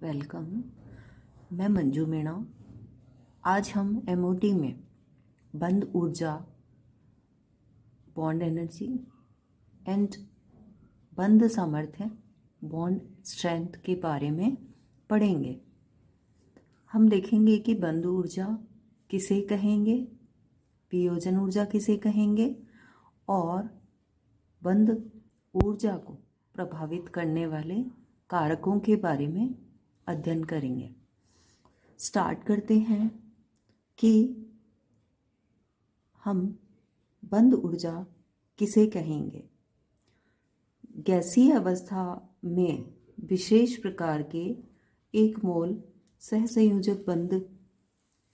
Welcome. मैं मंजू मीणा। आज हम एमओटी में बंद ऊर्जा, बॉन्ड एनर्जी एंड बंद सामर्थ्य, बॉन्ड स्ट्रेंथ के बारे में पढ़ेंगे। हम देखेंगे कि बंद ऊर्जा किसे कहेंगे, वियोजन ऊर्जा किसे कहेंगे और बंद ऊर्जा को प्रभावित करने वाले कारकों के बारे में अध्ययन करेंगे। स्टार्ट करते हैं कि हम बंद ऊर्जा किसे कहेंगे। गैसीय अवस्था में विशेष प्रकार के एक मोल सहसंयोजक बंध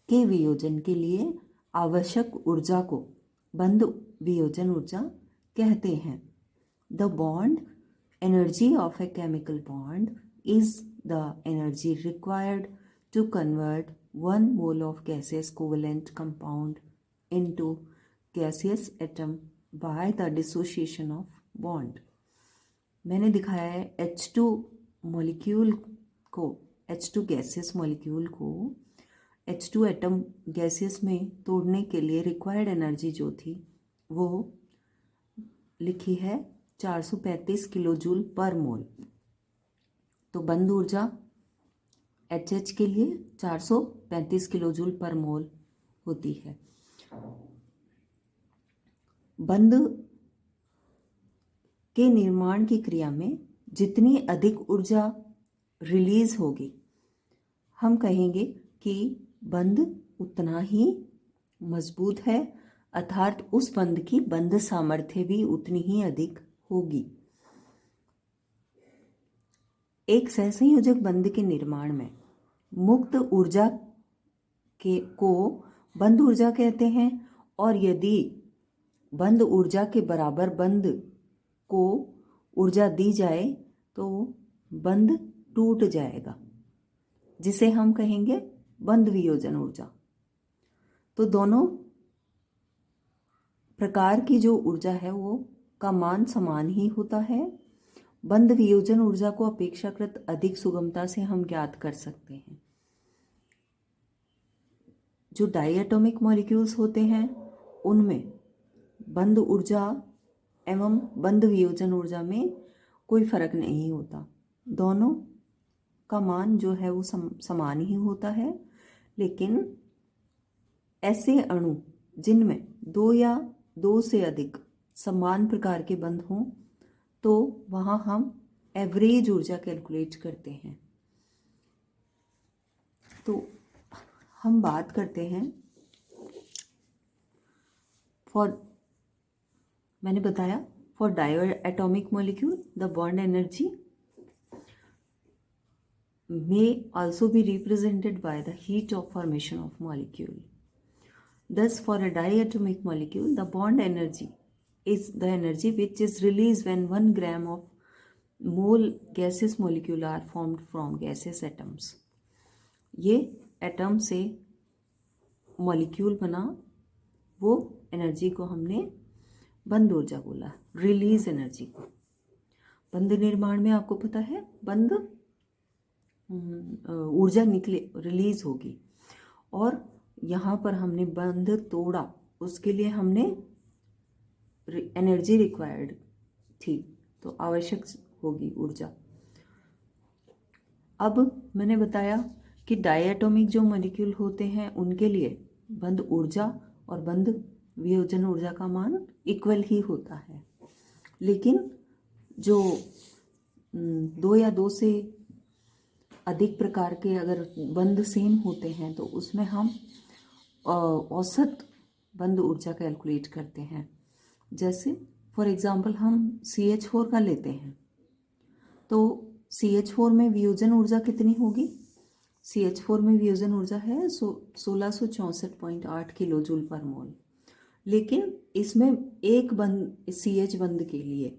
के वियोजन के लिए आवश्यक ऊर्जा को बंद वियोजन ऊर्जा कहते हैं। The bond energy of a chemical bond is the energy required to convert 1 mole of gaseous covalent compound into gaseous atom by the dissociation of bond। मैंने दिखाया है H2 मॉलिक्यूल को, H2 गैसियस मॉलिक्यूल को H2 atom gaseous में तोड़ने के लिए required energy जो थी वो लिखी है 435 किलो जूल पर मोल। तो बंद ऊर्जा HH के लिए 435 किलो जूल पर मोल होती है। बंद के निर्माण की क्रिया में जितनी अधिक ऊर्जा रिलीज होगी, हम कहेंगे कि बंद उतना ही मजबूत है, अर्थात उस बंद की बंद सामर्थ्य भी उतनी ही अधिक होगी। एक सहसंयोजक बंध के निर्माण में मुक्त ऊर्जा को बंध ऊर्जा कहते हैं और यदि बंध ऊर्जा के बराबर बंध को ऊर्जा दी जाए तो बंध टूट जाएगा, जिसे हम कहेंगे बंध वियोजन ऊर्जा। तो दोनों प्रकार की जो ऊर्जा है वो का मान समान ही होता है। बंध वियोजन ऊर्जा को अपेक्षाकृत अधिक सुगमता से हम ज्ञात कर सकते हैं। जो डायएटॉमिक मॉलिक्यूल्स होते हैं उनमें बंध ऊर्जा एवं बंध वियोजन ऊर्जा में कोई फर्क नहीं होता, दोनों का मान जो है वो समान ही होता है। लेकिन ऐसे अणु जिनमें दो या दो से अधिक समान प्रकार के बंध हों तो वहाँ हम एवरेज ऊर्जा कैलकुलेट करते हैं। तो हम बात करते हैं मैंने बताया for diatomic molecule the bond energy may also be represented by the heat of formation of molecule. Thus, for a diatomic molecule, the bond energy is the energy which is released when 1 gram of mole gaseous molecule are formed from gaseous atoms. ये atom से molecule बना, वो energy को हमने बंद ऊर्जा बोला, release energy को। बंद निर्माण में आपको पता है बंद ऊर्जा निकले रिलीज होगी, और यहाँ पर हमने बंध तोड़ा, उसके लिए हमने एनर्जी रिक्वायर्ड थी, तो आवश्यक होगी ऊर्जा। अब मैंने बताया कि डायएटॉमिक जो मॉलिक्यूल होते हैं उनके लिए बंध ऊर्जा और बंध वियोजन ऊर्जा का मान इक्वल ही होता है। लेकिन जो दो या दो से अधिक प्रकार के अगर बंध सेम होते हैं तो उसमें हम औसत बंध ऊर्जा कैलकुलेट करते हैं। जैसे फॉर एग्जांपल हम CH4 का लेते हैं तो CH4 में वियोजन ऊर्जा कितनी होगी? CH4 में वियोजन ऊर्जा है 1664.8 किलो जूल पर मोल। लेकिन इसमें एक बंध CH बंध के लिए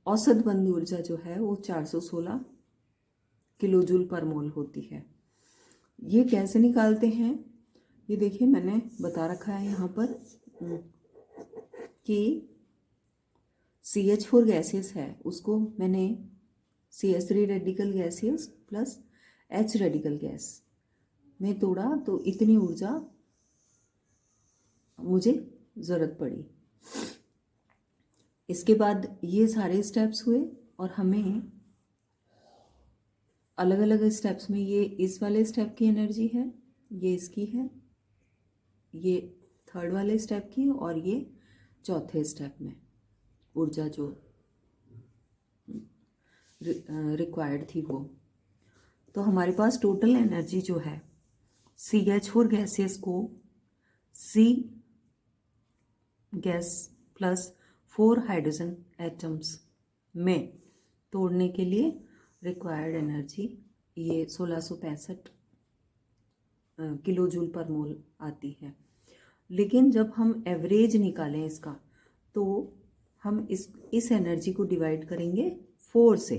औसत बंध ऊर्जा जो है वो 416 किलो जूल पर मोल होती है। ये कैसे निकालते हैं? ये देखिए मैंने बता रखा है यहाँ पर कि CH4 गैसेस है, उसको मैंने CH3 radical gaseous plus H radical gas में तोड़ा तो इतनी ऊर्जा मुझे ज़रूरत पड़ी। इसके बाद ये सारे स्टेप्स हुए और हमें अलग अलग स्टेप्स में, ये इस वाले स्टेप की एनर्जी है, ये इसकी है, ये थर्ड वाले स्टेप की, और ये चौथे स्टेप में ऊर्जा जो रिक्वायर्ड थी वो। तो हमारे पास टोटल एनर्जी जो है CH4 गैसेस को C gas plus 4 hydrogen atoms में तोड़ने के लिए रिक्वायर्ड एनर्जी ये 1665 किलो जूल पर मोल आती है। लेकिन जब हम एवरेज निकालें इसका तो हम इस एनर्जी को डिवाइड करेंगे 4 से,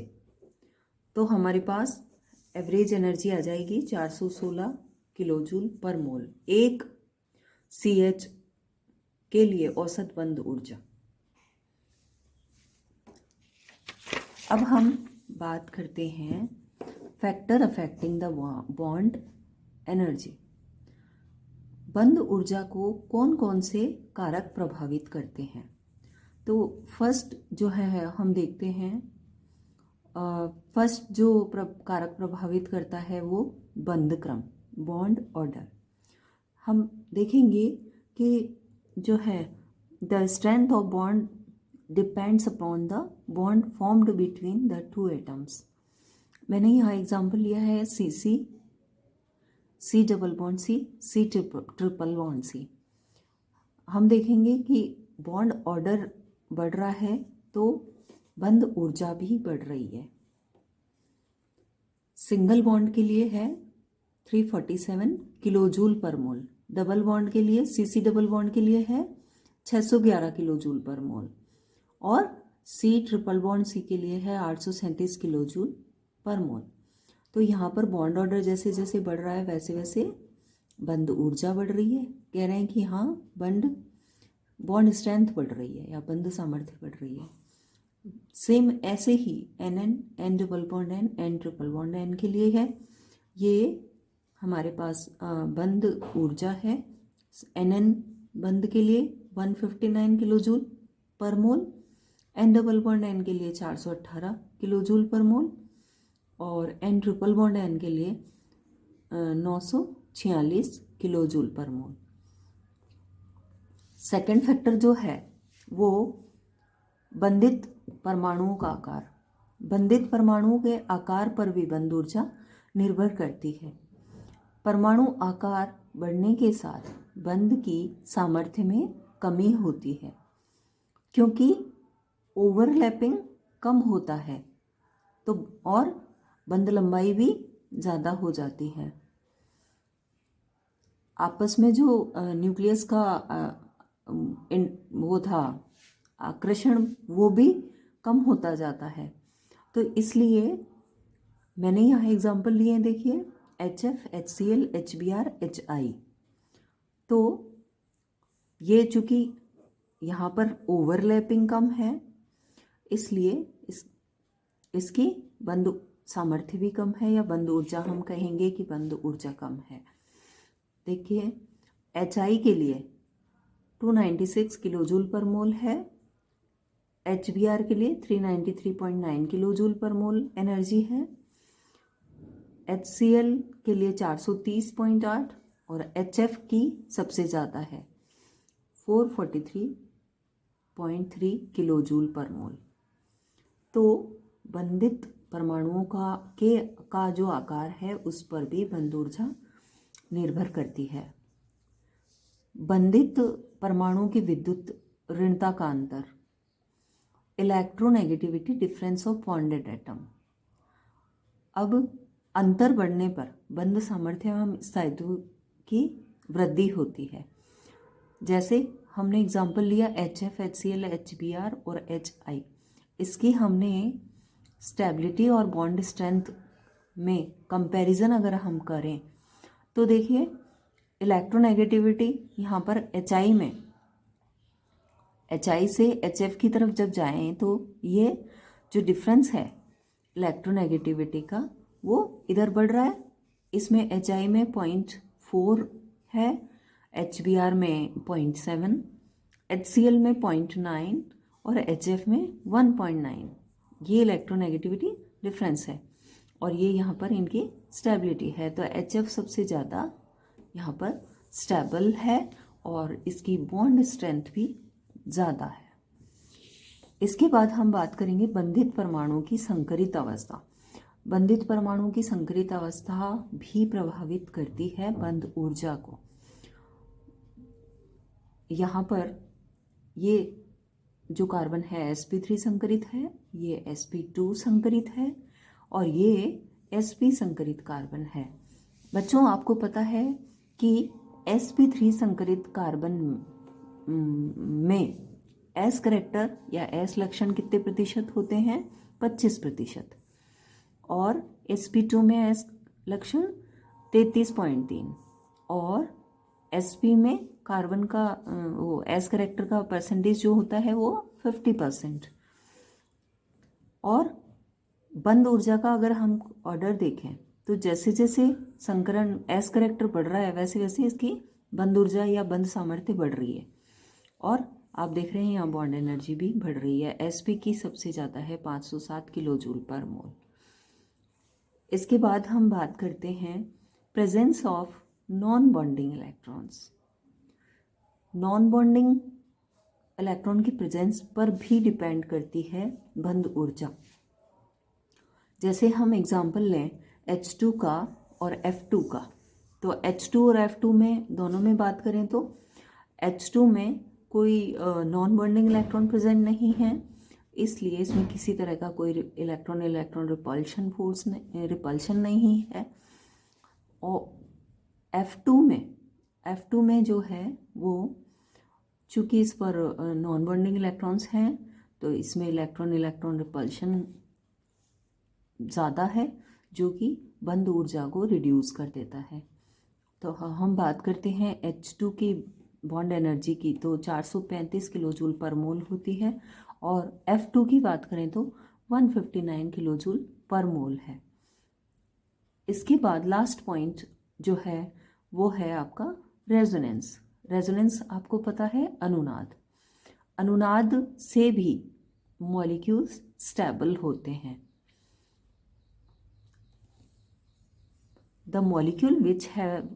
तो हमारे पास एवरेज एनर्जी आ जाएगी 416 किलो जूल पर मोल। एक CH के लिए औसत बंद ऊर्जा। अब हम बात करते हैं factor affecting the bond energy. बंद ऊर्जा को कौन कौन से कारक प्रभावित करते हैं? तो फर्स्ट जो है हम देखते हैं, फर्स्ट जो कारक प्रभावित करता है वो बंद क्रम, बॉन्ड ऑर्डर। हम देखेंगे कि जो है the strength of bond depends upon the bond formed between the two atoms. मैंने यहाँ एग्जाम्पल लिया है C double bond C triple bond C। हम देखेंगे कि बॉन्ड ऑर्डर बढ़ रहा है तो बंद ऊर्जा भी बढ़ रही है। सिंगल बॉन्ड के लिए है 347 किलो जूल पर मोल, डबल बॉन्ड के लिए CC डबल बॉन्ड के लिए है 611 किलो जूल पर मोल, और C ट्रिपल बॉन्ड C के लिए है 837 किलो जूल पर मोल। तो यहाँ पर बॉन्ड ऑर्डर जैसे जैसे बढ़ रहा है वैसे वैसे बंद ऊर्जा बढ़ रही है। कह रहे हैं कि हाँ बॉन्ड स्ट्रेंथ बढ़ रही है या बंद सामर्थ्य बढ़ रही है। सेम ऐसे ही N double bond N triple bond N के लिए है, ये हमारे पास बंद ऊर्जा है। NN बंद के लिए 159 किलो जूल पर मोल, N डबल बॉन्ड N के लिए 418 किलो जूल पर मोल, और N ट्रिपल बॉन्ड N के लिए 946 किलो जूल पर मोल। सेकेंड फैक्टर जो है वो बंधित परमाणुओं का आकार। बंधित परमाणुओं के आकार पर भी बंद ऊर्जा निर्भर करती है। परमाणु आकार बढ़ने के साथ बंध की सामर्थ्य में कमी होती है, क्योंकि ओवरलैपिंग कम होता है तो और बंध लंबाई भी ज़्यादा हो जाती है। आपस में जो न्यूक्लियस का वो था आकर्षण वो भी कम होता जाता है। तो इसलिए मैंने यहाँ एग्जाम्पल लिए हैं, देखिए HF, HCl, HBr, HI। तो ये चूँकि यहाँ पर ओवरलैपिंग कम है इसलिए इसकी बंद सामर्थ्य भी कम है, या बंद ऊर्जा हम कहेंगे कि बंद ऊर्जा कम है। देखिए HI के लिए 296 किलो जूल पर मोल है, HBr के लिए 393.9 किलो जूल पर मोल एनर्जी है, HCl के लिए 430.8 और HF की सबसे ज़्यादा है 443.3 किलो जूल पर मोल। तो बंधित परमाणुओं का जो आकार है उस पर भी बंद ऊर्जा निर्भर करती है। बंधित परमाणुओं की विद्युत ऋणता का अंतर, electronegativity difference of bonded atom. अब अंतर बढ़ने पर बंध सामर्थ्य में स्थायित्व की वृद्धि होती है। जैसे हमने एग्जाम्पल लिया HF, HCl, HBr और HI। इसकी हमने स्टेबिलिटी और बॉन्ड स्ट्रेंथ में कंपैरिजन अगर हम करें तो देखिए इलेक्ट्रोनेगेटिविटी यहाँ पर HI में, HI से HF की तरफ जब जाएं तो ये जो डिफरेंस है इलेक्ट्रोनेगेटिविटी का वो इधर बढ़ रहा है। इसमें HI में 0.4 है, HBr में 0.7, HCl में 0.9 और HF में 1.9। ये इलेक्ट्रोनेगेटिविटी डिफरेंस है और ये यहाँ पर इनकी स्टेबिलिटी है। तो HF सबसे ज़्यादा यहाँ पर स्टेबल है और इसकी बॉन्ड स्ट्रेंथ भी ज़्यादा है। इसके बाद हम बात करेंगे बंधित परमाणु की संकरित अवस्था। बंधित परमाणु की संकरित अवस्था भी प्रभावित करती है बंध ऊर्जा को। यहाँ पर ये जो कार्बन है sp3 संकरित है, ये sp2 संकरित है और ये sp संकरित कार्बन है। बच्चों आपको पता है कि sp3 संकरित कार्बन में S करेक्टर या S लक्षण कितने प्रतिशत होते हैं? 25%। और sp2 में S लक्षण 33.3 और sp में कार्बन का वो S करेक्टर का परसेंटेज जो होता है वो 50%। और बंध ऊर्जा का अगर हम ऑर्डर देखें तो जैसे जैसे संकरण S करेक्टर बढ़ रहा है वैसे वैसे इसकी बंध ऊर्जा या बंध सामर्थ्य बढ़ रही है। और आप देख रहे हैं यहाँ बॉन्ड एनर्जी भी बढ़ रही है। sp की सबसे ज़्यादा है 507 किलो जूल पर मोल। इसके बाद हम बात करते हैं presence of non bonding electrons. Non bonding electron की प्रेजेंस पर भी डिपेंड करती है बंध ऊर्जा। जैसे हम एग्जाम्पल लें H2 का और F2 का, तो H2 और F2 में दोनों में बात करें तो H2 में कोई नॉन बॉन्डिंग इलेक्ट्रॉन प्रेजेंट नहीं है, इसलिए इसमें किसी तरह का कोई इलेक्ट्रॉन इलेक्ट्रॉन रिपल्शन नहीं है। और F2 में जो है वो चूँकि इस पर नॉन बॉन्डिंग इलेक्ट्रॉन्स हैं तो इसमें इलेक्ट्रॉन इलेक्ट्रॉन रिपल्शन ज़्यादा है जो कि बंध ऊर्जा को रिड्यूस कर देता है। तो हम बात करते हैं H2 की बॉन्ड एनर्जी की, तो 435 किलो जूल पर मोल होती है और F2 की बात करें तो 159 किलो जूल पर मोल है। इसके बाद लास्ट पॉइंट जो है वो है आपका रेजोनेंस। रेजोनेंस आपको पता है अनुनाद। अनुनाद से भी मॉलिक्यूल्स स्टेबल होते हैं। The molecule which have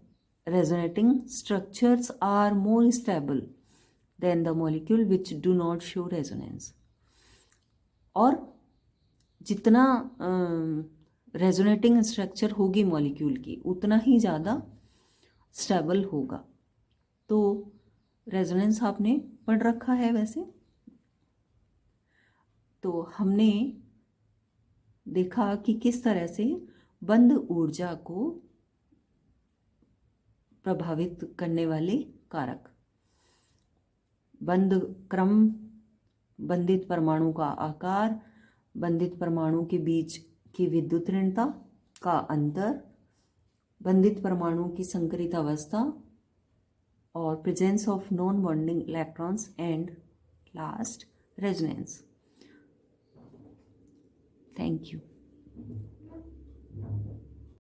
resonating structures are more stable than the molecule which do not show resonance. और जितना रेजोनेटिंग स्ट्रक्चर होगी मॉलिक्यूल की उतना ही ज़्यादा स्टेबल होगा। तो रेजोनेंस आपने पढ़ रखा है वैसे। तो हमने देखा कि किस तरह से बंध ऊर्जा को प्रभावित करने वाले कारक, बंध क्रम, बंधित परमाणु का आकार, बंधित परमाणु के बीच की विद्युत ऋणता का अंतर, बंधित परमाणु की संकरित अवस्था और presence of non bonding electrons and last resonance. Thank you.